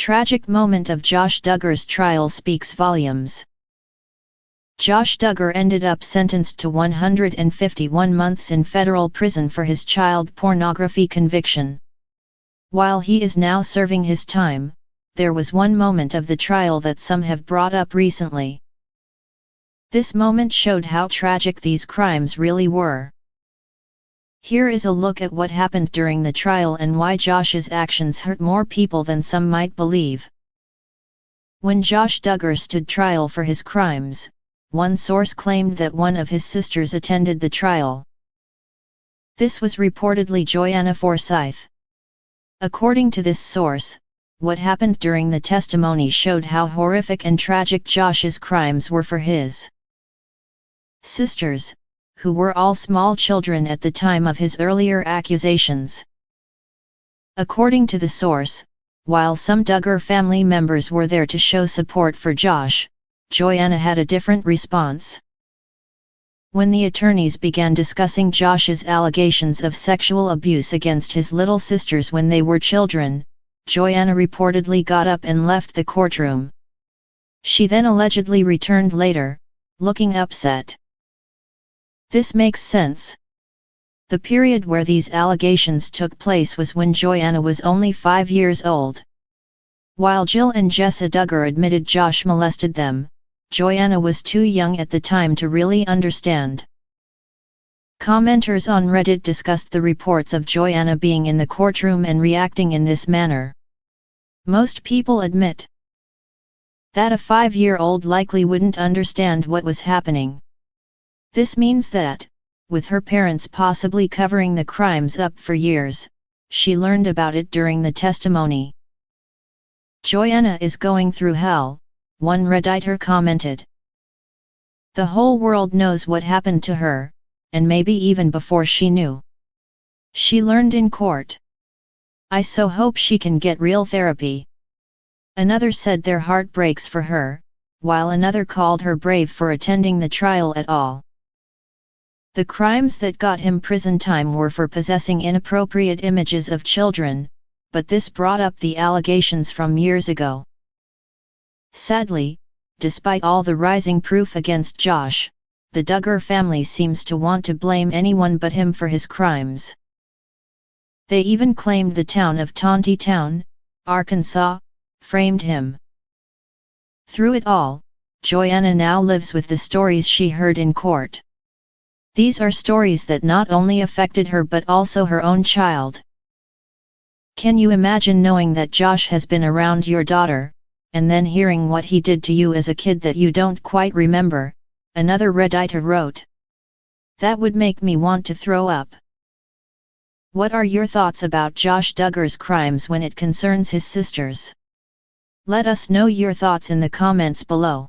Tragic moment of Josh Duggar's trial speaks volumes. Josh Duggar ended up sentenced to 151 months in federal prison for his child pornography conviction. While he is now serving his time, there was one moment of the trial that some have brought up recently. This moment showed how tragic these crimes really were. Here is a look at what happened during the trial and why Josh's actions hurt more people than some might believe. When Josh Duggar stood trial for his crimes, one source claimed that one of his sisters attended the trial. This was reportedly Joanna Forsyth. According to this source, what happened during the testimony showed how horrific and tragic Josh's crimes were for his sisters, who were all small children at the time of his earlier accusations. According to the source, while some Duggar family members were there to show support for Josh, Joanna had a different response. When the attorneys began discussing Josh's allegations of sexual abuse against his little sisters when they were children, Joanna reportedly got up and left the courtroom. She then allegedly returned later, looking upset. This makes sense. The period where these allegations took place was when Joanna was only 5 years old. While Jill and Jessa Duggar admitted Josh molested them, Joanna was too young at the time to really understand. Commenters on Reddit discussed the reports of Joanna being in the courtroom and reacting in this manner. Most people admit that a 5-year-old likely wouldn't understand what was happening. This means that, with her parents possibly covering the crimes up for years, she learned about it during the testimony. Joanna is going through hell, one Redditor commented. The whole world knows what happened to her, and maybe even before she knew. She learned in court. I so hope she can get real therapy. Another said their heart breaks for her, while another called her brave for attending the trial at all. The crimes that got him prison time were for possessing inappropriate images of children, but this brought up the allegations from years ago. Sadly, despite all the rising proof against Josh, the Duggar family seems to want to blame anyone but him for his crimes. They even claimed the town of Town, Arkansas, framed him. Through it all, Joanna now lives with the stories she heard in court. These are stories that not only affected her but also her own child. Can you imagine knowing that Josh has been around your daughter, and then hearing what he did to you as a kid that you don't quite remember? Another Redditor wrote. That would make me want to throw up. What are your thoughts about Josh Duggar's crimes when it concerns his sisters? Let us know your thoughts in the comments below.